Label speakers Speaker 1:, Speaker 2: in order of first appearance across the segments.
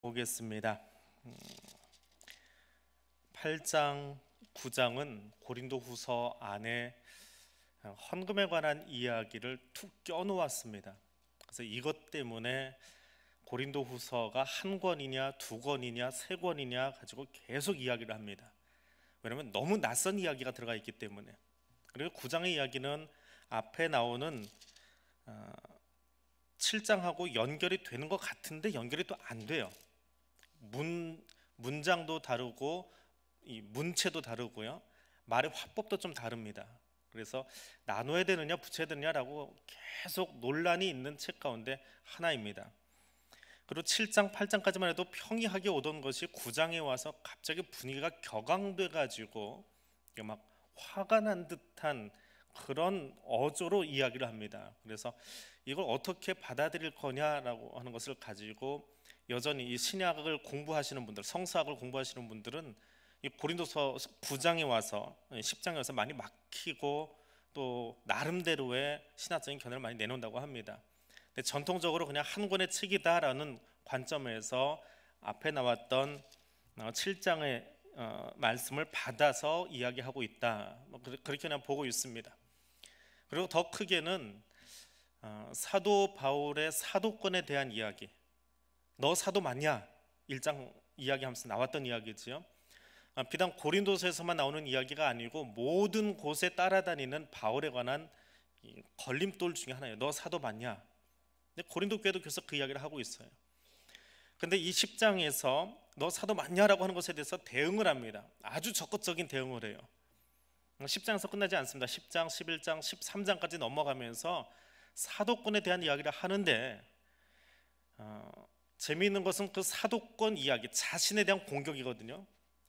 Speaker 1: 보겠습니다. 8장, 9장은 고린도후서 안에 헌금에 관한 이야기를 툭 껴놓았습니다. 그래서 이것 때문에 고린도후서가 한 권이냐 두 권이냐 세 권이냐 가지고 계속 이야기를 합니다. 왜냐하면 너무 낯선 이야기가 들어가 있기 때문에. 그리고 9장의 이야기는 앞에 나오는 7장하고 연결이 되는 것 같은데 연결이 또 안 돼요. 문장도 다르고 이 문체도 다르고요, 말의 화법도 좀 다릅니다. 그래서 나눠야 되느냐 붙여야 되느냐라고 계속 논란이 있는 책 가운데 하나입니다. 그리고 7장 8장까지만 해도 평이하게 오던 것이 9장에 와서 갑자기 분위기가 격앙돼 가지고 막 화가 난 듯한 그런 어조로 이야기를 합니다. 그래서 이걸 어떻게 받아들일 거냐라고 하는 것을 가지고 여전히 이 신약을 공부하시는 분들, 성서학을 공부하시는 분들은 이 고린도서 9장에 와서 10장에 와서 많이 막히고 또 나름대로의 신학적인 견해를 많이 내놓는다고 합니다. 근데 전통적으로 그냥 한 권의 책이다라는 관점에서 앞에 나왔던 7장의 말씀을 받아서 이야기하고 있다, 그렇게 그냥 보고 있습니다. 그리고 더 크게는 사도 바울의 사도권에 대한 이야기, 너 사도 맞냐? 1장 이야기하면서 나왔던 이야기지요. 비단 고린도서에서만 나오는 이야기가 아니고 모든 곳에 따라다니는 바울에 관한 걸림돌 중에 하나예요. 너 사도 맞냐? 근데 고린도 교회도 계속 그 이야기를 하고 있어요. 근데 이 10장에서 너 사도 맞냐라고 하는 것에 대해서 대응을 합니다. 아주 적극적인 대응을 해요. 10장에서 끝나지 않습니다. 10장, 11장, 13장까지 넘어가면서 사도권에 대한 이야기를 하는데 재미있는 것은 그 사도권 이야기, 자신에 대한 공격이거든요.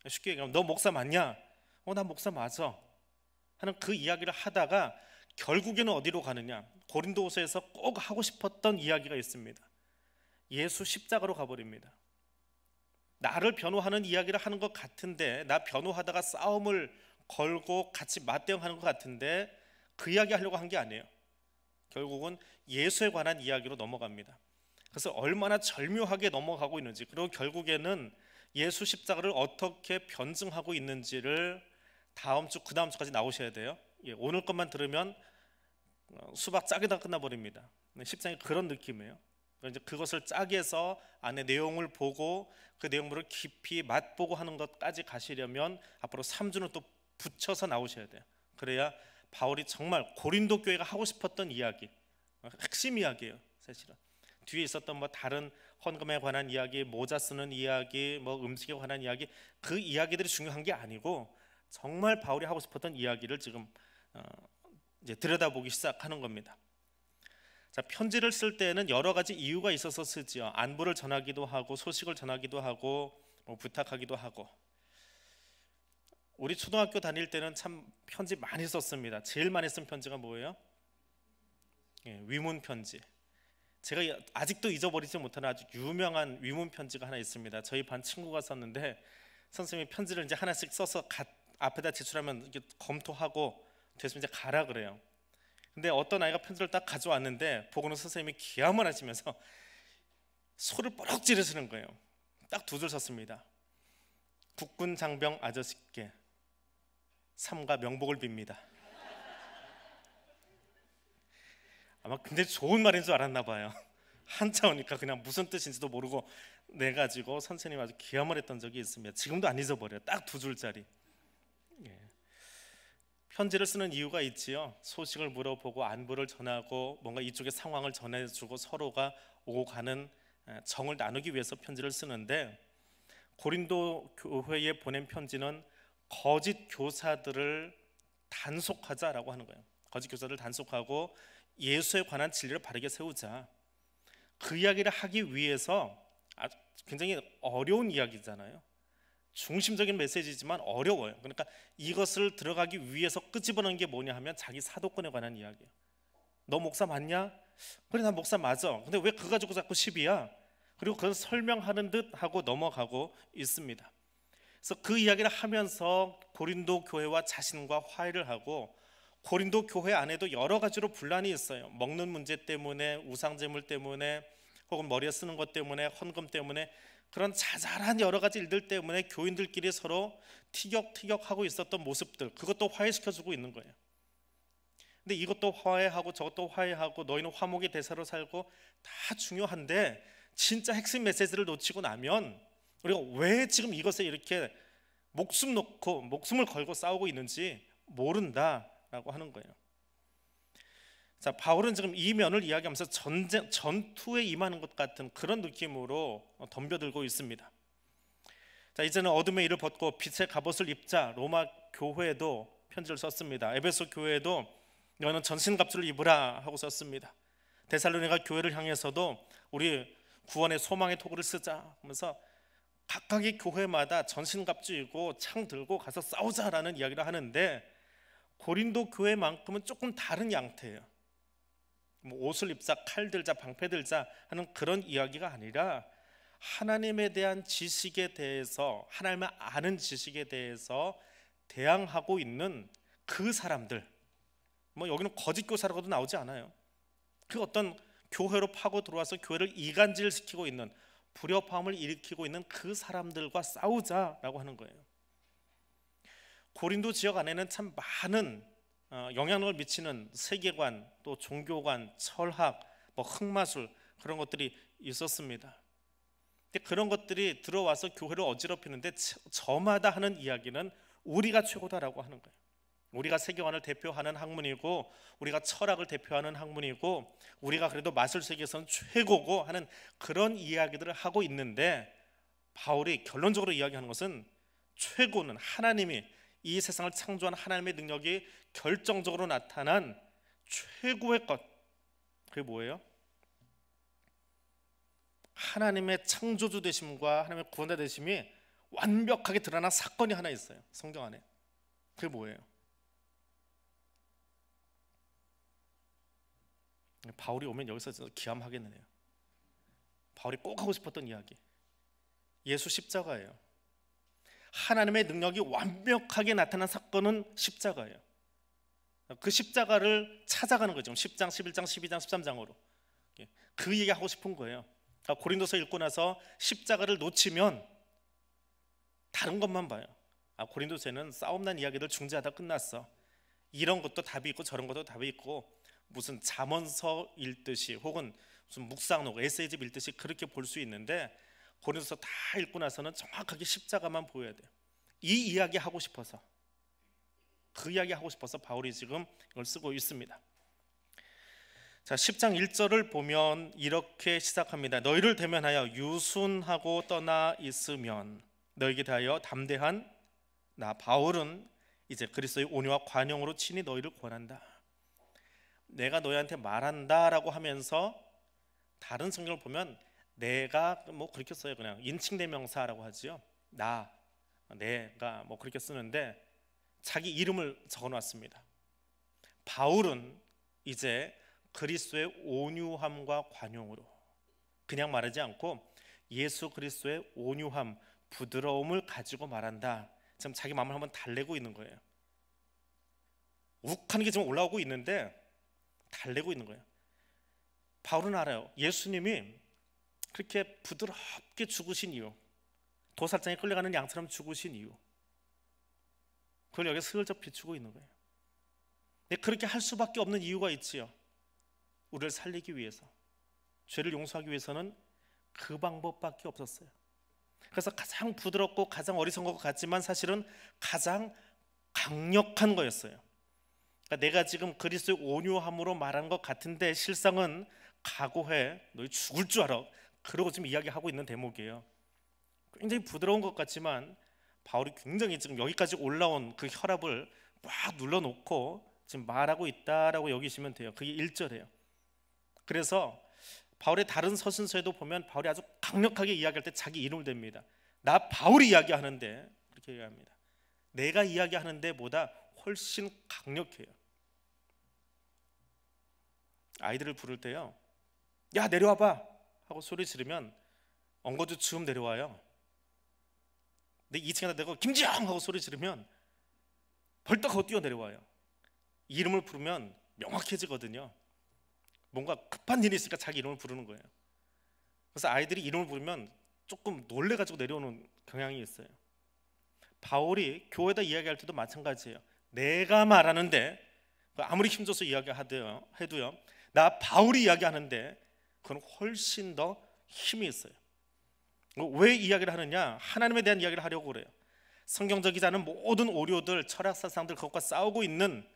Speaker 1: 쉽게 얘기하면 너 목사 맞냐? 나 목사 맞아 하는 그 이야기를 하다가 결국에는 어디로 가느냐? 고린도후서에서 꼭 하고 싶었던 이야기가 있습니다. 예수 십자가로 가버립니다. 나를 변호하는 이야기를 하는 것 같은데, 나 변호하다가 싸움을 걸고 같이 맞대응하는 것 같은데 그 이야기 하려고 한 게 아니에요. 결국은 예수에 관한 이야기로 넘어갑니다. 그래서 얼마나 절묘하게 넘어가고 있는지, 그리고 결국에는 예수 십자가를 어떻게 변증하고 있는지를 다음 주, 그 다음 주까지 나오셔야 돼요. 오늘 것만 들으면 수박 짜게다 끝나버립니다. 10장이 그런 느낌이에요. 이제 그것을 짜게서 안에 내용을 보고 그 내용물을 깊이 맛보고 하는 것까지 가시려면 앞으로 3주는 또 붙여서 나오셔야 돼요. 그래야 바울이 정말 고린도 교회가 하고 싶었던 이야기, 핵심 이야기예요. 사실은 뒤에 있었던 다른 헌금에 관한 이야기, 모자 쓰는 이야기, 음식에 관한 이야기, 그 이야기들이 중요한 게 아니고 정말 바울이 하고 싶었던 이야기를 지금 이제 들여다보기 시작하는 겁니다. 자, 편지를 쓸 때는 여러 가지 이유가 있어서 쓰지요. 안부를 전하기도 하고 소식을 전하기도 하고 부탁하기도 하고. 우리 초등학교 다닐 때는 참 편지 많이 썼습니다. 제일 많이 쓴 편지가 뭐예요? 위문 편지. 제가 아직도 잊어버리지 못하는 아주 유명한 위문 편지가 하나 있습니다. 저희 반 친구가 썼는데 선생님이 편지를 이제 하나씩 써서 앞에다 제출하면 이렇게 검토하고 됐으면 이제 가라 그래요. 근데 어떤 아이가 편지를 딱 가져왔는데 보고는 선생님이 기함을 하시면서 소를 뽀록 지르시는 거예요. 딱 두 줄 썼습니다. 국군 장병 아저씨께 삼가 명복을 빕니다. 아마 굉장히 좋은 말인 줄 알았나 봐요. 한자 오니까 그냥 무슨 뜻인지도 모르고 내가지고 선생님 아주 기함을 했던 적이 있습니다. 지금도 안 잊어버려요. 딱 두 줄짜리. 편지를 쓰는 이유가 있지요. 소식을 물어보고 안부를 전하고 뭔가 이쪽의 상황을 전해주고 서로가 오고 가는 정을 나누기 위해서 편지를 쓰는데, 고린도 교회에 보낸 편지는 거짓 교사들을 단속하자라고 하는 거예요. 거짓 교사들을 단속하고 예수에 관한 진리를 바르게 세우자. 그 이야기를 하기 위해서 굉장히 어려운 이야기잖아요. 중심적인 메시지지만 어려워요. 그러니까 이것을 들어가기 위해서 끄집어내는 게 뭐냐 하면 자기 사도권에 관한 이야기예요. 너 목사 맞냐? 그래, 나 목사 맞아. 근데 왜 그거 가지고 자꾸 시비야? 그리고 그건 설명하는 듯 하고 넘어가고 있습니다. 그래서 그 이야기를 하면서 고린도 교회와 자신과 화해를 하고, 고린도 교회 안에도 여러 가지로 분란이 있어요. 먹는 문제 때문에, 우상제물 때문에, 혹은 머리에 쓰는 것 때문에, 헌금 때문에 그런 자잘한 여러 가지 일들 때문에 교인들끼리 서로 티격태격하고 있었던 모습들, 그것도 화해시켜주고 있는 거예요. 근데 이것도 화해하고 저것도 화해하고 너희는 화목의 대사로 살고 다 중요한데 진짜 핵심 메시지를 놓치고 나면 우리가 왜 지금 이것에 이렇게 목숨 놓고 목숨을 걸고 싸우고 있는지 모른다라고 하는 거예요. 자, 바울은 지금 이 면을 이야기하면서 전투에 임하는 것 같은 그런 느낌으로 덤벼들고 있습니다. 자, 이제는 어둠의 일을 벗고 빛의 갑옷을 입자. 로마 교회에도 편지를 썼습니다. 에베소 교회에도 너는 전신갑주를 입으라 하고 썼습니다. 데살로니가 교회를 향해서도 우리 구원의 소망의 토구를 쓰자 하면서 각각의 교회마다 전신갑주 입고 창 들고 가서 싸우자라는 이야기를 하는데, 고린도 교회만큼은 조금 다른 양태예요. 뭐 옷을 입자, 칼 들자, 방패 들자 하는 그런 이야기가 아니라 하나님에 대한 지식에 대해서, 하나님을 아는 지식에 대해서 대항하고 있는 그 사람들, 뭐 여기는 거짓 교사라고도 나오지 않아요. 그 어떤 교회로 파고 들어와서 교회를 이간질시키고 있는, 불협화음을 일으키고 있는 그 사람들과 싸우자라고 하는 거예요. 고린도 지역 안에는 참 많은 영향력을 미치는 세계관, 또 종교관, 철학, 뭐 흑마술, 그런 것들이 있었습니다. 근데 그런 것들이 들어와서 교회를 어지럽히는데 저마다 하는 이야기는 우리가 최고다라고 하는 거예요. 우리가 세계관을 대표하는 학문이고, 우리가 철학을 대표하는 학문이고, 우리가 그래도 마술 세계에서는 최고고 하는 그런 이야기들을 하고 있는데, 바울이 결론적으로 이야기하는 것은 최고는 하나님이, 이 세상을 창조한 하나님의 능력이 결정적으로 나타난 최고의 것, 그게 뭐예요? 하나님의 창조주 되심과 하나님의 구원자 되심이 완벽하게 드러난 사건이 하나 있어요, 성경 안에. 그게 뭐예요? 바울이 오면 여기서 기함하겠네요. 바울이 꼭 하고 싶었던 이야기, 예수 십자가예요. 하나님의 능력이 완벽하게 나타난 사건은 십자가예요. 그 십자가를 찾아가는 거죠. 10장, 11장, 12장, 13장으로 그 얘기하고 싶은 거예요. 고린도서 읽고 나서 십자가를 놓치면 다른 것만 봐요. 고린도서에는 싸움난 이야기들 중재하다 끝났어, 이런 것도 답이 있고 저런 것도 답이 있고, 무슨 잠언서 읽듯이 혹은 무슨 묵상록, 에세이집 읽듯이 그렇게 볼 수 있는데, 고린도서 다 읽고 나서는 정확하게 십자가만 보여야 돼요. 이 이야기 하고 싶어서, 그 이야기 하고 싶어서 바울이 지금 이걸 쓰고 있습니다. 자, 10장 1절을 보면 이렇게 시작합니다. 너희를 대면하여 유순하고 떠나 있으면 너희에게 대하여 담대한 나 바울은 이제 그리스도의 온유와 관용으로 친히 너희를 권한다. 내가 너희한테 말한다라고 하면서 다른 성경을 보면 내가 뭐 그렇게 써요. 그냥 인칭대명사라고 하지요. 나, 내가 뭐 그렇게 쓰는데 자기 이름을 적어놨습니다. 바울은 이제 그리스도의 온유함과 관용으로, 그냥 말하지 않고 예수 그리스도의 온유함, 부드러움을 가지고 말한다. 지금 자기 마음을 한번 달래고 있는 거예요. 욱하는 게 지금 올라오고 있는데 달래고 있는 거예요. 바울은 알아요. 예수님이 그렇게 부드럽게 죽으신 이유, 도살장에 끌려가는 양처럼 죽으신 이유, 그걸 여기 슬쩍 비추고 있는 거예요. 근데 그렇게 할 수밖에 없는 이유가 있지요. 우리를 살리기 위해서, 죄를 용서하기 위해서는 그 방법밖에 없었어요. 그래서 가장 부드럽고 가장 어리석은 것 같지만 사실은 가장 강력한 거였어요. 그러니까 내가 지금 그리스도의 온유함으로 말한 것 같은데 실상은 각오해, 너희 죽을 줄 알아, 그러고 지금 이야기하고 있는 대목이에요. 굉장히 부드러운 것 같지만 바울이 굉장히 지금 여기까지 올라온 그 혈압을 꽉 눌러놓고 지금 말하고 있다라고 여기시면 돼요. 그게 1절이에요. 그래서 바울의 다른 서신서에도 보면 바울이 아주 강력하게 이야기할 때 자기 이름을 댑니다. 나 바울이 이야기하는데, 그렇게 얘기합니다. 내가 이야기하는 데보다 훨씬 강력해요. 아이들을 부를 때요, 야 내려와봐 하고 소리 지르면 엉거주춤 내려와요. 근데 2층에다 내가 김지영 하고 소리 지르면 벌떡 하고 뛰어 내려와요. 이름을 부르면 명확해지거든요. 뭔가 급한 일이 있으니까 자기 이름을 부르는 거예요. 그래서 아이들이 이름을 부르면 조금 놀래가지고 내려오는 경향이 있어요. 바울이 교회에다 이야기할 때도 마찬가지예요. 내가 말하는데 아무리 힘줘서 이야기해도요, 나 바울이 이야기하는데 그건 훨씬 더 힘이 있어요. 왜 이야기를 하느냐? 하나님에 대한 이야기를 하려고 그래요. 성경적이지 않은 모든 오류들, 철학 사상들, 그것과 싸우고 있는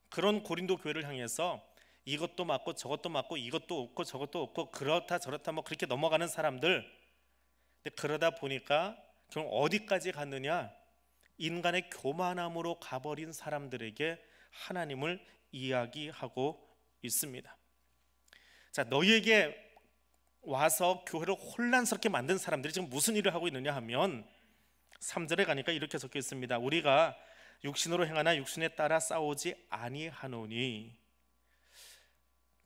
Speaker 1: 그런 고린도 교회를 향해서 이것도 맞고 저것도 맞고 이것도 없고 저것도 없고 그렇다 저렇다 뭐 그렇게 넘어가는 사람들. 근데 그러다 보니까 결국 어디까지 갔느냐? 인간의 교만함으로 가버린 사람들에게 하나님을 이야기하고 있습니다. 자, 너희에게 와서 교회를 혼란스럽게 만든 사람들이 지금 무슨 일을 하고 있느냐 하면 3절에 가니까 이렇게 적혀 있습니다. 우리가 육신으로 행하나 육신에 따라 싸우지 아니하노니.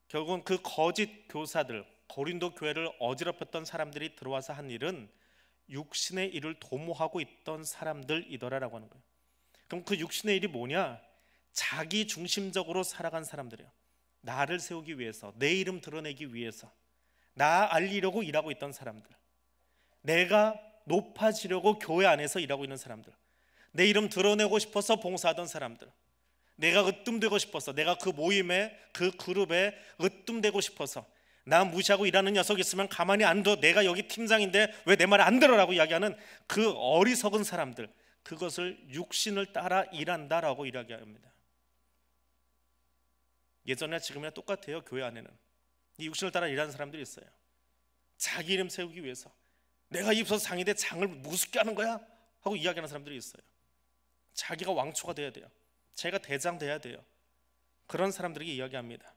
Speaker 1: 결국은 그 거짓 교사들, 고린도 교회를 어지럽혔던 사람들이 들어와서 한 일은 육신의 일을 도모하고 있던 사람들이더라라고 하는 거예요. 그럼 그 육신의 일이 뭐냐? 자기 중심적으로 살아간 사람들이에요. 나를 세우기 위해서, 내 이름 드러내기 위해서, 나 알리려고 일하고 있던 사람들, 내가 높아지려고 교회 안에서 일하고 있는 사람들, 내 이름 드러내고 싶어서 봉사하던 사람들, 내가 으뜸되고 싶어서, 내가 그 모임에, 그 그룹에 으뜸되고 싶어서, 나 무시하고 일하는 녀석 있으면 가만히 안 둬, 내가 여기 팀장인데 왜 내 말 안 들어라고 이야기하는 그 어리석은 사람들, 그것을 육신을 따라 일한다라고 이야기합니다. 예전이나 지금이나 똑같아요. 교회 안에는 이 육신을 따라 일하는 사람들이 있어요. 자기 이름 세우기 위해서 내가 입서 장인데 장을 무섭게 하는 거야 하고 이야기하는 사람들이 있어요. 자기가 왕초가 돼야 돼요. 자기가 대장 돼야 돼요. 그런 사람들에게 이야기합니다.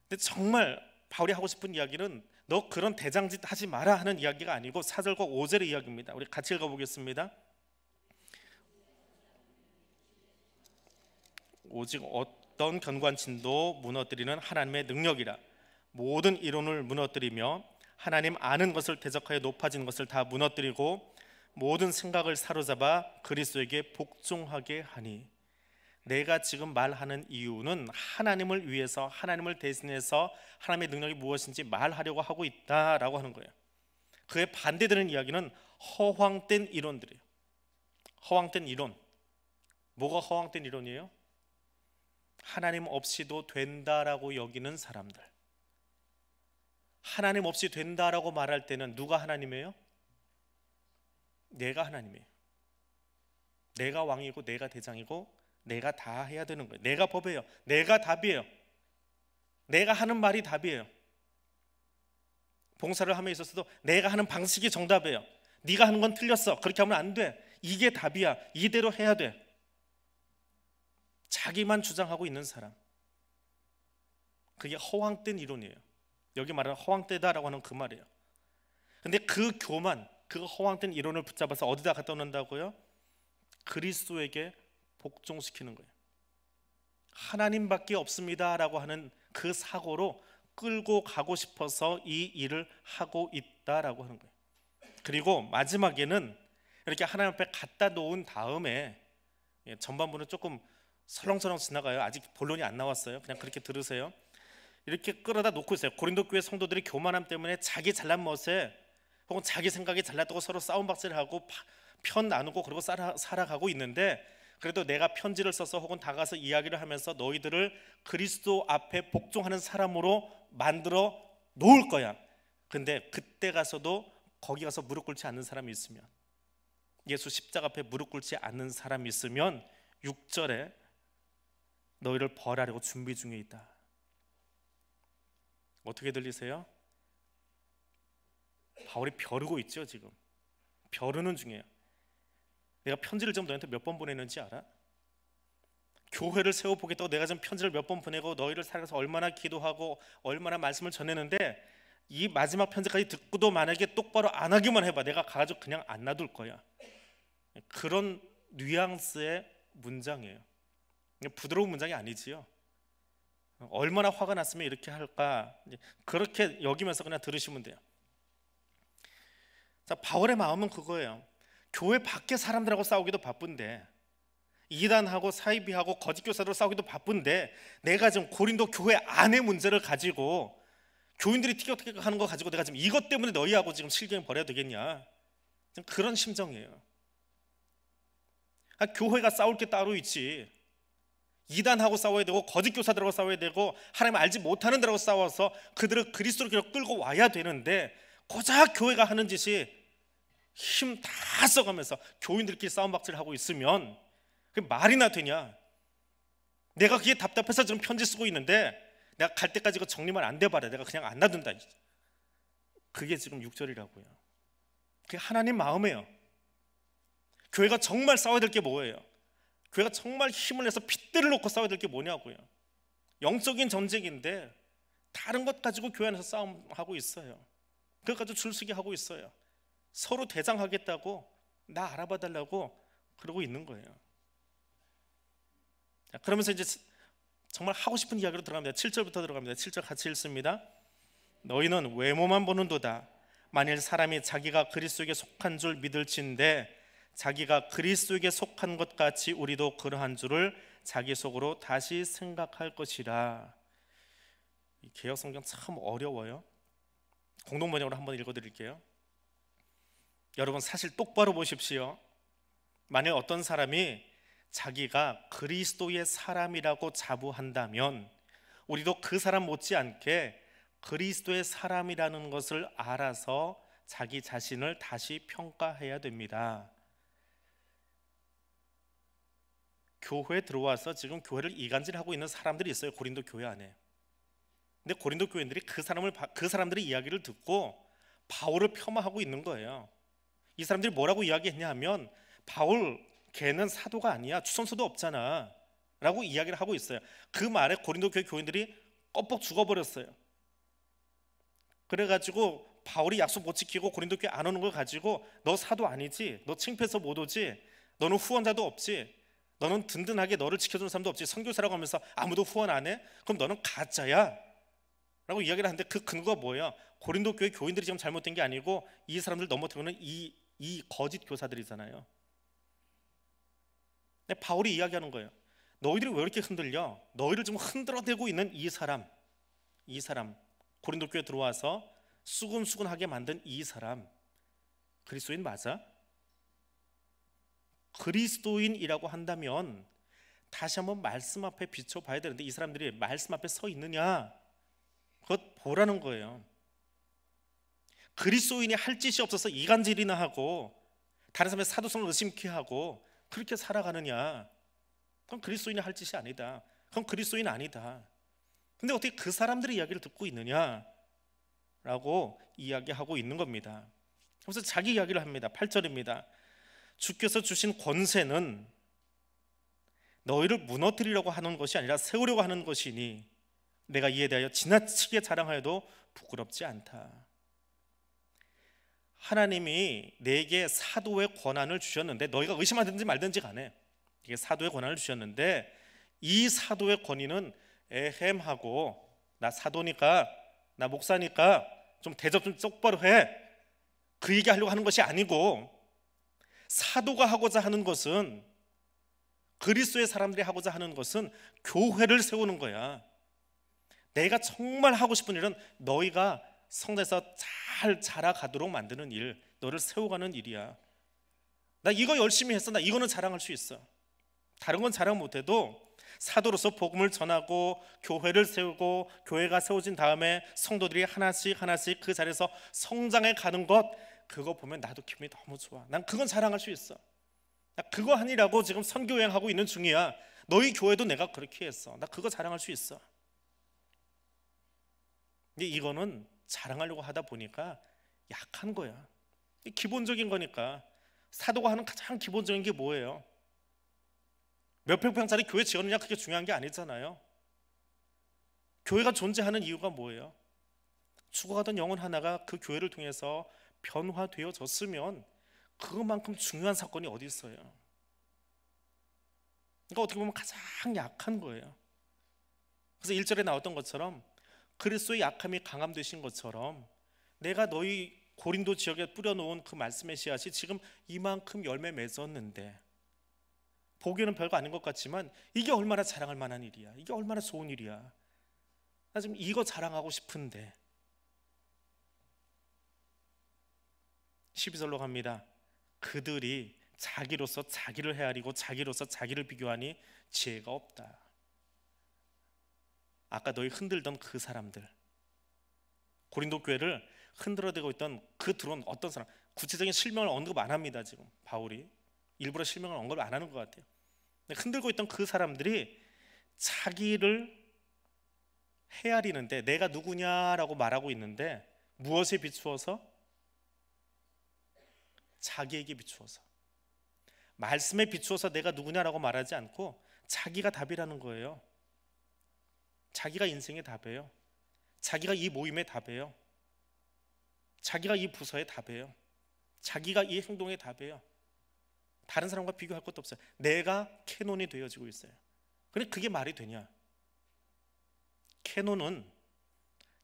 Speaker 1: 근데 정말 바울이 하고 싶은 이야기는 너 그런 대장짓 하지 마라 하는 이야기가 아니고 4절과 5절의 이야기입니다. 우리 같이 읽어보겠습니다. 오직 어떤 견관친도 무너뜨리는 하나님의 능력이라. 모든 이론을 무너뜨리며 하나님 아는 것을 대적하여 높아지는 것을 다 무너뜨리고 모든 생각을 사로잡아 그리스도에게 복종하게 하니. 내가 지금 말하는 이유는 하나님을 위해서, 하나님을 대신해서 하나님의 능력이 무엇인지 말하려고 하고 있다라고 하는 거예요. 그에 반대되는 이야기는 허황된 이론들이에요. 허황된 이론. 뭐가 허황된 이론이에요? 하나님 없이도 된다라고 여기는 사람들. 하나님 없이 된다라고 말할 때는 누가 하나님이에요? 내가 하나님이에요. 내가 왕이고 내가 대장이고 내가 다 해야 되는 거예요. 내가 법이에요. 내가 답이에요. 내가 하는 말이 답이에요. 봉사를 함에 있어서도 내가 하는 방식이 정답이에요. 네가 하는 건 틀렸어. 그렇게 하면 안 돼. 이게 답이야. 이대로 해야 돼. 자기만 주장하고 있는 사람. 그게 허황된 이론이에요. 여기 말하는 허황되다라고 하는 그 말이에요. 근데 그 교만, 그 허황된 이론을 붙잡아서 어디다 갖다 놓는다고요? 그리스도에게 복종시키는 거예요. 하나님밖에 없습니다라고 하는 그 사고로 끌고 가고 싶어서 이 일을 하고 있다라고 하는 거예요. 그리고 마지막에는 이렇게 하나님 앞에 갖다 놓은 다음에, 전반부는 조금 설렁설렁 지나가요. 아직 본론이 안 나왔어요. 그냥 그렇게 들으세요. 이렇게 끌어다 놓고 있어요. 고린도 교회 성도들이 교만함 때문에 자기 잘난 멋에 혹은 자기 생각이 잘났다고 서로 싸움박질을 하고 편 나누고 그러고 살아가고 있는데, 그래도 내가 편지를 써서 혹은 다가가서 이야기를 하면서 너희들을 그리스도 앞에 복종하는 사람으로 만들어 놓을 거야. 근데 그때 가서도 거기 가서 무릎 꿇지 않는 사람이 있으면, 예수 십자가 앞에 무릎 꿇지 않는 사람이 있으면 6절에 너희를 벌하려고 준비 중에 있다. 어떻게 들리세요? 바울이 벼르고 있죠. 지금 벼르는 중이에요. 내가 편지를 좀 너희한테 몇 번 보냈는지 알아? 교회를 세워보겠다고 내가 좀 편지를 몇 번 보내고 너희를 살아서 얼마나 기도하고 얼마나 말씀을 전했는데, 이 마지막 편지까지 듣고도 만약에 똑바로 안 하기만 해봐, 내가 가가지고 그냥 안 놔둘 거야. 그런 뉘앙스의 문장이에요. 부드러운 문장이 아니지요. 얼마나 화가 났으면 이렇게 할까, 그렇게 여기면서 그냥 들으시면 돼요. 자, 바울의 마음은 그거예요. 교회 밖에 사람들하고 싸우기도 바쁜데, 이단하고 사이비하고 거짓 교사들하고 싸우기도 바쁜데, 내가 지금 고린도 교회 안의 문제를 가지고 교인들이 티격태격 하는 거 가지고 내가 지금 이것 때문에 너희하고 지금 실경이 벌여야 되겠냐, 그런 심정이에요. 교회가 싸울 게 따로 있지, 이단하고 싸워야 되고 거짓 교사들하고 싸워야 되고 하나님 알지 못하는 데라고 싸워서 그들을 그리스도로 끌고 와야 되는데, 고작 교회가 하는 짓이 힘 다 써가면서 교인들끼리 싸움박질 하고 있으면 그게 말이나 되냐. 내가 그게 답답해서 지금 편지 쓰고 있는데 내가 갈 때까지 그 정리만 안 돼봐라, 내가 그냥 안 놔둔다. 그게 지금 6절이라고요. 그게 하나님 마음이에요. 교회가 정말 싸워야 될 게 뭐예요? 교회가 정말 힘을 내서 핏대를 놓고 싸워야 될 게 뭐냐고요. 영적인 전쟁인데 다른 것 가지고 교회 안에서 싸움하고 있어요. 그거 가지고 줄서기 하고 있어요. 서로 대장하겠다고, 나 알아봐 달라고 그러고 있는 거예요. 자, 그러면서 이제 정말 하고 싶은 이야기로 들어갑니다. 7절부터 들어갑니다. 7절 같이 읽습니다. 너희는 외모만 보는도다. 만일 사람이 자기가 그리스도에게 속한 줄 믿을진대 자기가 그리스도에게 속한 것 같이 우리도 그러한 줄을 자기 속으로 다시 생각할 것이라. 이 개역 성경 참 어려워요. 공동 번역으로 한번 읽어드릴게요. 여러분 사실 똑바로 보십시오. 만약 어떤 사람이 자기가 그리스도의 사람이라고 자부한다면 우리도 그 사람 못지않게 그리스도의 사람이라는 것을 알아서 자기 자신을 다시 평가해야 됩니다. 교회에 들어와서 지금 교회를 이간질하고 있는 사람들이 있어요. 고린도 교회 안에. 근데 고린도 교인들이 그 사람들의 이야기를 듣고 바울을 폄하하고 있는 거예요. 이 사람들이 뭐라고 이야기했냐 하면, 바울 걔는 사도가 아니야, 추선서도 없잖아 라고 이야기를 하고 있어요. 그 말에 고린도 교회 교인들이 껍벅 죽어버렸어요. 그래가지고 바울이 약속 못 지키고 고린도 교회 안 오는 걸 가지고 너 사도 아니지, 너 창피해서 못 오지, 너는 후원자도 없지, 너는 든든하게 너를 지켜주는 사람도 없지, 선교사라고 하면서 아무도 후원 안 해? 그럼 너는 가짜야 라고 이야기를 하는데, 그 근거가 뭐예요? 고린도 교회 교인들이 지금 잘못된 게 아니고 이 사람들 넘어뜨리는 이 거짓 교사들이잖아요. 근데 바울이 이야기하는 거예요. 너희들이 왜 이렇게 흔들려? 너희를 지금 흔들어대고 있는 이 사람 고린도 교회에 들어와서 수근수근하게 만든 이 사람 그리스도인 맞아? 그리스도인이라고 한다면 다시 한번 말씀 앞에 비춰봐야 되는데, 이 사람들이 말씀 앞에 서 있느냐, 그것 보라는 거예요. 그리스도인이 할 짓이 없어서 이간질이나 하고 다른 사람의 사도성을 의심케 하고 그렇게 살아가느냐, 그건 그리스도인이 할 짓이 아니다. 그건 그리스도인 아니다. 근데 어떻게 그 사람들의 이야기를 듣고 있느냐 라고 이야기하고 있는 겁니다. 그래서 자기 이야기를 합니다. 8절입니다. 주께서 주신 권세는 너희를 무너뜨리려고 하는 것이 아니라 세우려고 하는 것이니 내가 이에 대하여 지나치게 자랑하여도 부끄럽지 않다. 하나님이 내게 사도의 권한을 주셨는데, 너희가 의심하든지 말든지 간에 이게 사도의 권한을 주셨는데, 이 사도의 권위는 에헴하고 나 사도니까, 나 목사니까 좀 대접 좀 똑바로 해, 그 얘기하려고 하는 것이 아니고, 사도가 하고자 하는 것은, 그리스도의 사람들이 하고자 하는 것은 교회를 세우는 거야. 내가 정말 하고 싶은 일은 너희가 성도에서 잘 자라가도록 만드는 일, 너를 세워가는 일이야. 나 이거 열심히 했어, 나 이거는 자랑할 수 있어. 다른 건 자랑 못해도 사도로서 복음을 전하고 교회를 세우고 교회가 세워진 다음에 성도들이 하나씩 그 자리에서 성장해 가는 것, 그거 보면 나도 기분이 너무 좋아. 난 그건 자랑할 수 있어. 나 그거 하니라고 지금 선교여행하고 있는 중이야. 너희 교회도 내가 그렇게 했어. 나 그거 자랑할 수 있어. 근데 이거는 자랑하려고 하다 보니까 약한 거야. 기본적인 거니까. 사도가 하는 가장 기본적인 게 뭐예요? 몇 평짜리 교회 지었느냐, 그게 중요한 게 아니잖아요. 교회가 존재하는 이유가 뭐예요? 죽어가던 영혼 하나가 그 교회를 통해서 변화되어졌으면 그것만큼 중요한 사건이 어디 있어요? 그러니까 어떻게 보면 가장 약한 거예요. 그래서 1절에 나왔던 것처럼 그리스도의 약함이 강함되신 것처럼 내가 너희 고린도 지역에 뿌려놓은 그 말씀의 씨앗이 지금 이만큼 열매 맺었는데, 보기에는 별거 아닌 것 같지만 이게 얼마나 자랑할 만한 일이야, 이게 얼마나 좋은 일이야, 나 지금 이거 자랑하고 싶은데 12절로 갑니다. 그들이 자기로서 자기를 헤아리고 자기로서 자기를 비교하니 지혜가 없다. 아까 너희 흔들던 그 사람들, 고린도 교회를 흔들어대고 있던 그 들어온 어떤 사람, 구체적인 실명을 언급 안 합니다. 지금 바울이 일부러 실명을 언급 안 하는 것 같아요. 흔들고 있던 그 사람들이 자기를 헤아리는데, 내가 누구냐라고 말하고 있는데 무엇에 비추어서? 자기에게 비추어서, 말씀에 비추어서 내가 누구냐라고 말하지 않고 자기가 답이라는 거예요. 자기가 인생의 답이에요. 자기가 이 모임의 답이에요. 자기가 이 부서의 답이에요. 자기가 이 행동의 답이에요. 다른 사람과 비교할 것도 없어요. 내가 캐논이 되어지고 있어요. 그런데 그게 말이 되냐?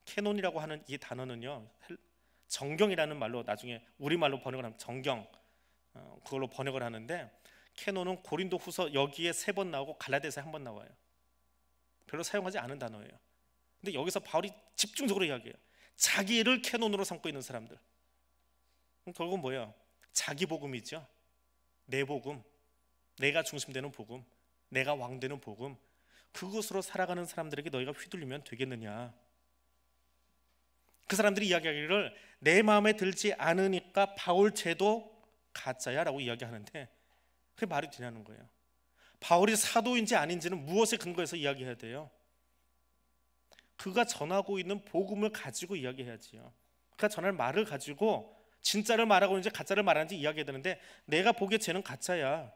Speaker 1: 캐논이라고 하는 이 단어는요, 정경이라는 말로 나중에 우리말로 번역을 하면 정경, 그걸로 번역을 하는데, 캐논은 고린도후서 여기에 3번 나오고 갈라디아서에 1번 나와요. 별로 사용하지 않은 단어예요. 근데 여기서 바울이 집중적으로 이야기해요. 자기를 캐논으로 삼고 있는 사람들. 결국 뭐예요? 자기 복음이죠. 내 복음, 내가 중심되는 복음, 내가 왕되는 복음, 그것으로 살아가는 사람들에게 너희가 휘둘리면 되겠느냐? 그 사람들이 이야기하기를 내 마음에 들지 않으니까 바울죄도 가짜야 라고 이야기하는데, 그게 말이 되냐는 거예요. 바울이 사도인지 아닌지는 무엇에 근거해서 이야기해야 돼요? 그가 전하고 있는 복음을 가지고 이야기해야지요. 그가 전할 말을 가지고 진짜를 말하고 있는지 가짜를 말하는지 이야기해야 되는데, 내가 보기에 쟤는 가짜야.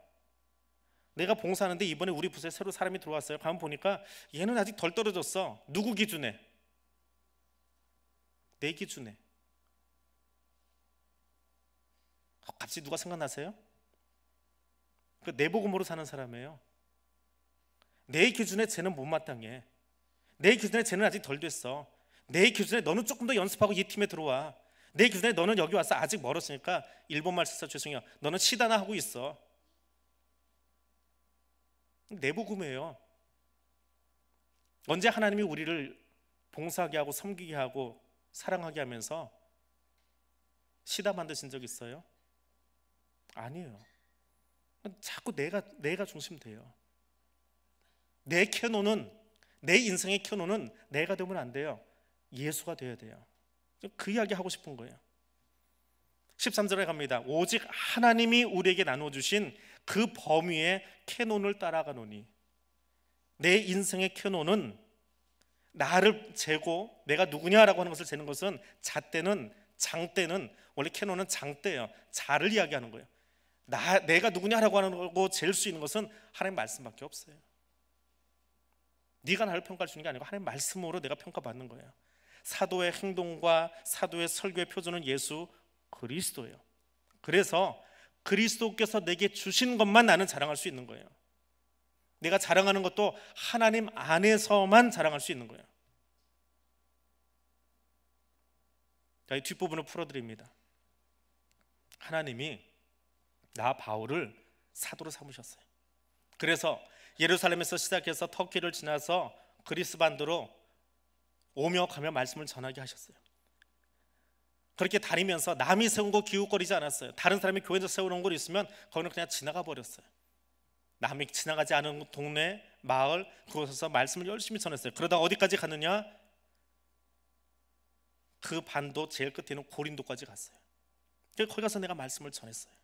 Speaker 1: 내가 봉사하는데 이번에 우리 부서에 새로 사람이 들어왔어요. 가면 보니까 얘는 아직 덜 떨어졌어. 누구 기준에? 내 기준에. 갑자기 누가 생각나세요? 그 내 복음으로 사는 사람이에요. 내 기준에 쟤는 못마땅해. 내 기준에 쟤는 아직 덜 됐어. 내 기준에 너는 조금 더 연습하고 이 팀에 들어와. 내 기준에 너는 여기 와서 아직 멀었으니까, 일본말 써서 죄송해요, 너는 시다나 하고 있어. 내 복음이에요. 언제 하나님이 우리를 봉사하게 하고 섬기게 하고 사랑하게 하면서 시다 만드신 적 있어요? 아니에요. 자꾸 내가 중심돼요. 내 캐논은, 내 인생의 캐논은 내가 되면 안 돼요. 예수가 돼야 돼요. 그 이야기 하고 싶은 거예요. 13절에 갑니다. 오직 하나님이 우리에게 나눠주신 그 범위의 캐논을 따라가노니. 내 인생의 캐논은 나를 재고 내가 누구냐라고 하는 것을 재는 것은 잣대는, 장대는, 원래 캐논은 장대예요. 자를 이야기하는 거예요. 내가 누구냐라고 하는 거고 잴 수 있는 것은 하나님 말씀밖에 없어요. 네가 나를 평가할 수 있는 게 아니고 하나님 말씀으로 내가 평가받는 거예요. 사도의 행동과 사도의 설교의 표준은 예수 그리스도예요. 그래서 그리스도께서 내게 주신 것만 나는 자랑할 수 있는 거예요. 내가 자랑하는 것도 하나님 안에서만 자랑할 수 있는 거예요. 자, 이 뒷부분을 풀어드립니다. 하나님이 나 바울을 사도로 삼으셨어요. 그래서 예루살렘에서 시작해서 터키를 지나서 그리스 반도로 오며 가며 말씀을 전하게 하셨어요. 그렇게 다니면서 남이 세운 거 기웃거리지 않았어요. 다른 사람이 교회에서 세워놓은 거 있으면 거기는 그냥 지나가 버렸어요. 남이 지나가지 않은 동네, 마을, 그곳에서 말씀을 열심히 전했어요. 그러다 어디까지 갔느냐? 그 반도 제일 끝에는 고린도까지 갔어요. 거기 가서 내가 말씀을 전했어요.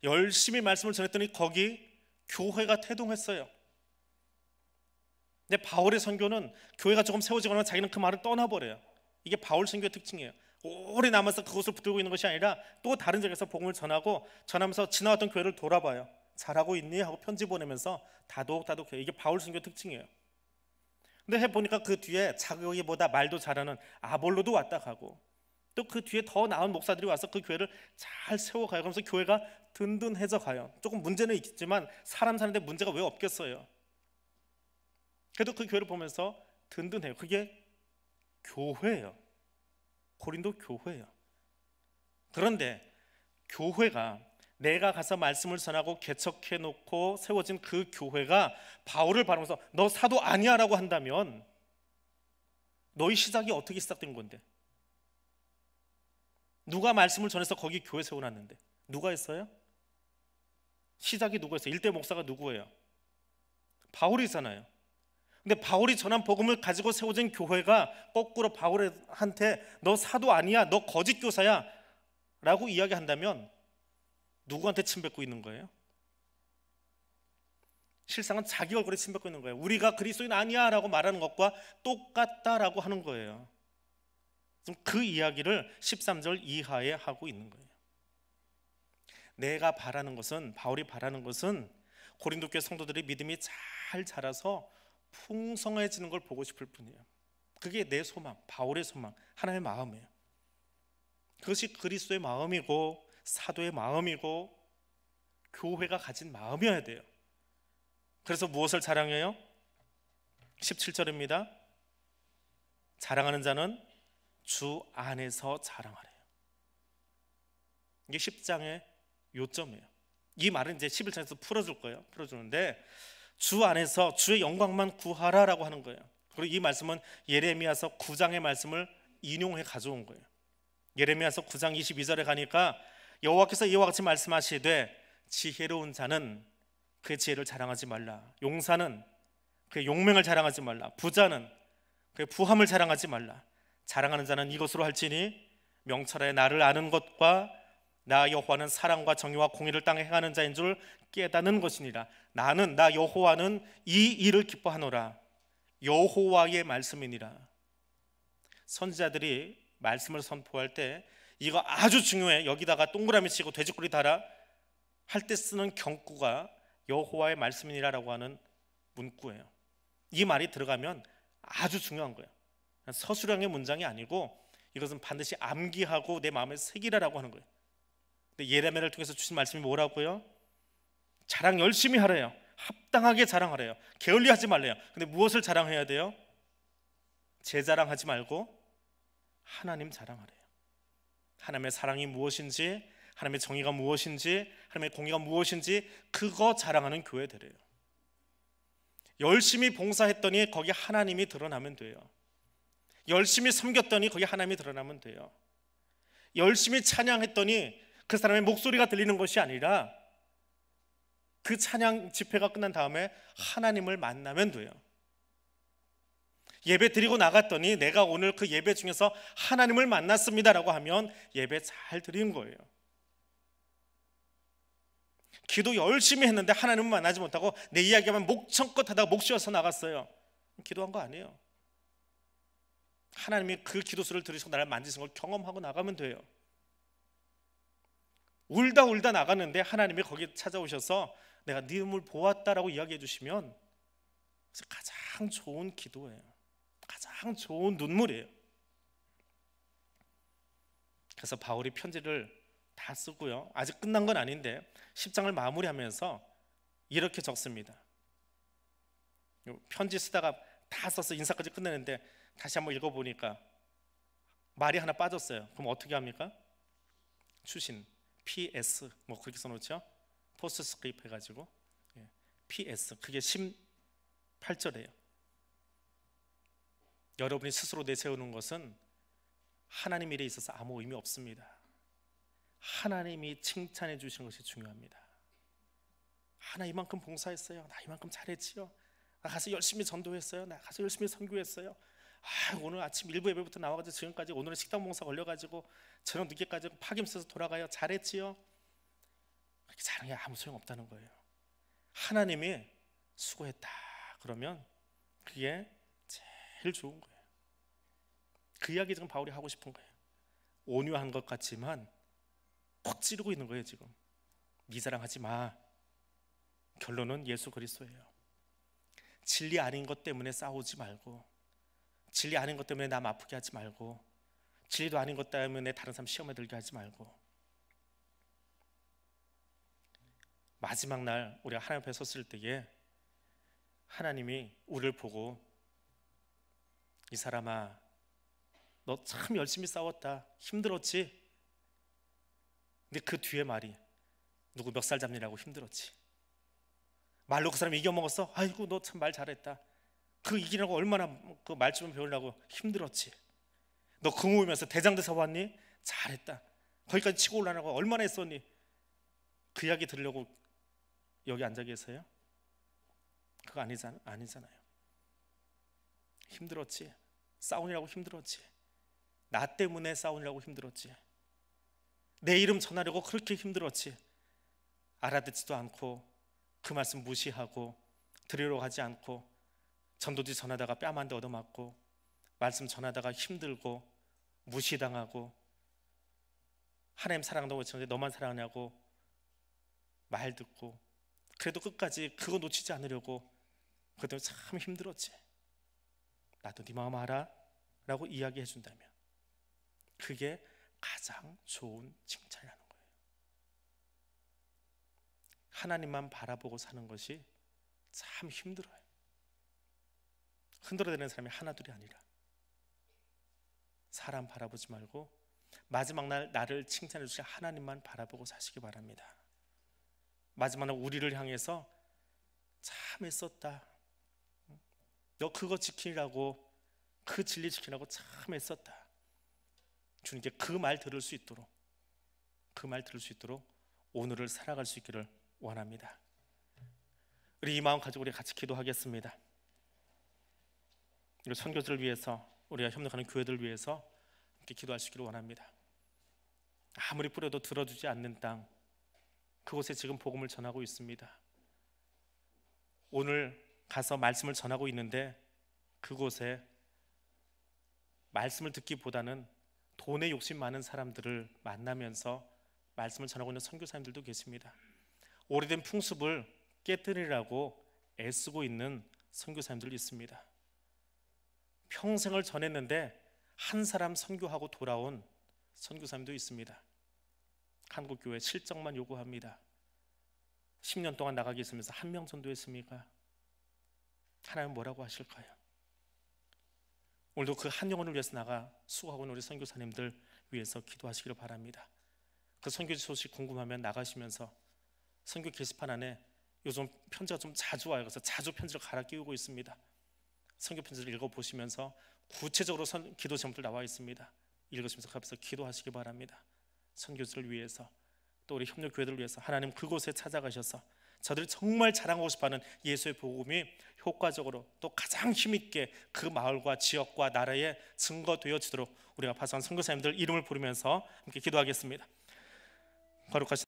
Speaker 1: 열심히 말씀을 전했더니 거기 교회가 태동했어요. 근데 바울의 선교는 교회가 조금 세워지거나 자기는 그 말을 떠나버려요. 이게 바울 선교의 특징이에요. 오래 남아서 그것을 붙들고 있는 것이 아니라 또 다른 지역에서 복음을 전하면서 지나왔던 교회를 돌아봐요. 잘하고 있니? 하고 편지 보내면서 다독다독 해요. 이게 바울 선교 특징이에요. 근데 해보니까 그 뒤에 자기보다 말도 잘하는 아볼로도 왔다 가고, 또 그 뒤에 더 나은 목사들이 와서 그 교회를 잘 세워가요. 그러면서 교회가 든든해져 가요. 조금 문제는 있겠지만 사람 사는데 문제가 왜 없겠어요. 그래도 그 교회를 보면서 든든해요. 그게 교회예요. 고린도 교회예요. 그런데 교회가, 내가 가서 말씀을 전하고 개척해 놓고 세워진 그 교회가 바울을 바라보면서 너 사도 아니야 라고 한다면 너희 시작이 어떻게 시작된 건데? 누가 말씀을 전해서 거기 교회 세워놨는데? 누가 했어요? 시작이 누가 했어요? 일대 목사가 누구예요? 바울이잖아요. 근데 바울이 전한 복음을 가지고 세워진 교회가 거꾸로 바울한테 너 사도 아니야, 너 거짓 교사야 라고 이야기한다면 누구한테 침뱉고 있는 거예요? 실상은 자기 얼굴에 침뱉고 있는 거예요. 우리가 그리스도인 아니야 라고 말하는 것과 똑같다라고 하는 거예요. 그 이야기를 13절 이하에 하고 있는 거예요. 내가 바라는 것은, 바울이 바라는 것은 고린도 교회 성도들이 믿음이 잘 자라서 풍성해지는 걸 보고 싶을 뿐이에요. 그게 내 소망, 바울의 소망, 하나님의 마음이에요. 그것이 그리스도의 마음이고 사도의 마음이고 교회가 가진 마음이어야 돼요. 그래서 무엇을 자랑해요? 17절입니다. 자랑하는 자는 주 안에서 자랑하래요. 이게 10장의 요점이에요. 이 말은 이제 11장에서 풀어줄 거예요. 풀어주는데 주 안에서 주의 영광만 구하라라고 하는 거예요. 그리고 이 말씀은 예레미야서 9장의 말씀을 인용해 가져온 거예요. 예레미야서 9장 22절에 가니까 여호와께서 이와 같이 말씀하시되 지혜로운 자는 그의 지혜를 자랑하지 말라, 용사는 그의 용맹을 자랑하지 말라, 부자는 그의 부함을 자랑하지 말라. 자랑하는 자는 이것으로 할지니 명철하여 나를 아는 것과 나 여호와는 사랑과 정의와 공의를 땅에 행하는 자인 줄 깨닫는 것이니라. 나는 나 여호와는 이 일을 기뻐하노라. 여호와의 말씀이니라. 선지자들이 말씀을 선포할 때 이거 아주 중요해. 여기다가 동그라미 치고 돼지꼬리 달아 할 때 쓰는 경구가 여호와의 말씀이니라라고 하는 문구예요. 이 말이 들어가면 아주 중요한 거예요. 서술형의 문장이 아니고 이것은 반드시 암기하고 내 마음에 새기라라고 하는 거예요. 근데 예레미야를 통해서 주신 말씀이 뭐라고요? 자랑 열심히 하래요. 합당하게 자랑하래요. 게을리하지 말래요. 근데 무엇을 자랑해야 돼요? 제 자랑하지 말고 하나님 자랑하래요. 하나님의 사랑이 무엇인지, 하나님의 정의가 무엇인지, 하나님의 공의가 무엇인지 그거 자랑하는 교회들이에요. 열심히 봉사했더니 거기 하나님이 드러나면 돼요. 열심히 섬겼더니 거기 하나님이 드러나면 돼요. 열심히 찬양했더니 그 사람의 목소리가 들리는 것이 아니라 그 찬양 집회가 끝난 다음에 하나님을 만나면 돼요. 예배 드리고 나갔더니 내가 오늘 그 예배 중에서 하나님을 만났습니다라고 하면 예배 잘 드린 거예요. 기도 열심히 했는데 하나님을 만나지 못하고 내 이야기만 목청껏 하다가 목 쉬어서 나갔어요. 기도한 거 아니에요. 하나님이 그 기도수를 들으시고 나를 만지신 걸 경험하고 나가면 돼요. 울다 나갔는데 하나님이 거기 찾아오셔서 내가 네 눈물 보았다라고 이야기해 주시면 가장 좋은 기도예요. 가장 좋은 눈물이에요. 그래서 바울이 편지를 다 쓰고요, 아직 끝난 건 아닌데 10장을 마무리하면서 이렇게 적습니다. 편지 쓰다가 다 써서 인사까지 끝내는데 다시 한번 읽어보니까 말이 하나 빠졌어요. 그럼 어떻게 합니까? 추신 PS 뭐 그렇게 써놓죠. 포스트스크립트 해가지고 PS, 그게 18절이에요. 여러분이 스스로 내세우는 것은 하나님 일에 있어서 아무 의미 없습니다. 하나님이 칭찬해 주시는 것이 중요합니다. 나 이만큼 봉사했어요. 나 이만큼 잘했지요. 나 가서 열심히 전도했어요. 나 가서 열심히 선교했어요. 오늘 아침 일부 예배부터 나와가지고 지금까지 오늘은 식당 봉사 걸려가지고 저녁 늦게까지 파김치에서 돌아가요. 잘했지요. 그렇게 자랑해 아무 소용없다는 거예요. 하나님이 수고했다 그러면 그게 제일 좋은 거예요. 그 이야기 지금 바울이 하고 싶은 거예요. 온유한 것 같지만 콕 찌르고 있는 거예요. 지금 네 자랑하지 마. 결론은 예수 그리스도예요. 진리 아닌 것 때문에 싸우지 말고, 진리 아닌 것 때문에 남 아프게 하지 말고, 진리도 아닌 것 때문에 다른 사람 시험에 들게 하지 말고, 마지막 날 우리가 하나님 앞에 섰을 때에 하나님이 우리를 보고 이 사람아 너 참 열심히 싸웠다, 힘들었지? 근데 그 뒤에 말이 누구 몇 살 잡느라고 힘들었지, 말로 그 사람 이겨먹었어? 아이고 너 참 말 잘했다. 그 이기려고 얼마나 그 말좀 배우려고 힘들었지. 너 그 모이면서 대장대사 왔니? 잘했다. 거기까지 치고 올라가고 얼마나 했었니? 그 이야기 들으려고 여기 앉아 계세요? 그거 아니잖아요. 힘들었지. 싸우느라고 힘들었지. 나 때문에 싸우느라고 힘들었지. 내 이름 전하려고 그렇게 힘들었지. 알아듣지도 않고 그 말씀 무시하고 들으러 가지 않고 전도지 전하다가 뺨 한 대 얻어맞고 말씀 전하다가 힘들고 무시당하고 하나님 사랑한다고 했는데 너만 사랑하냐고 말 듣고 그래도 끝까지 그거 놓치지 않으려고 그때문에 참 힘들었지. 나도 네 마음 알아? 라고 이야기해 준다면 그게 가장 좋은 칭찬이라는 거예요. 하나님만 바라보고 사는 것이 참 힘들어요. 흔들어대는 사람이 하나둘이 아니라 사람 바라보지 말고 마지막 날 나를 칭찬해 주신 하나님만 바라보고 사시기 바랍니다. 마지막 날 우리를 향해서 참 애썼다. 너 그거 지키라고 그 진리 지키라고 참 애썼다. 주님께 그 말 들을 수 있도록 오늘을 살아갈 수 있기를 원합니다. 우리 이 마음 가지고 우리 같이 기도하겠습니다. 우리 선교지를 위해서 우리가 협력하는 교회들을 위해서 함께 기도할 수 있기를 원합니다. 아무리 뿌려도 들어주지 않는 땅 그곳에 지금 복음을 전하고 있습니다. 오늘 가서 말씀을 전하고 있는데 그곳에 말씀을 듣기보다는 돈에 욕심 많은 사람들을 만나면서 말씀을 전하고 있는 선교사님들도 계십니다. 오래된 풍습을 깨뜨리려고 애쓰고 있는 선교사님들도 있습니다. 평생을 전했는데 한 사람 선교하고 돌아온 선교사님도 있습니다. 한국교회 실적만 요구합니다. 10년 동안 나가게 있으면서 한 명 전도했습니까? 하나님 뭐라고 하실까요? 오늘도 그 한 영혼을 위해서 나가 수고하고 있는 우리 선교사님들 위해서 기도하시기를 바랍니다. 그 선교지 소식 궁금하면 나가시면서 선교 게시판 안에 요즘 편지가 좀 자주 와요. 그래서 자주 편지를 갈아 끼우고 있습니다. 선교 편지를 읽어보시면서 구체적으로 기도 제목들 나와 있습니다. 읽으시면서 그 앞에서 기도하시기 바랍니다. 선교지를 위해서 또 우리 협력교회들을 위해서 하나님 그곳에 찾아가셔서 저들이 정말 자랑하고 싶어하는 예수의 복음이 효과적으로 또 가장 힘있게 그 마을과 지역과 나라에 증거되어지도록 우리가 파송한 선교사님들 이름을 부르면서 함께 기도하겠습니다. 거룩하신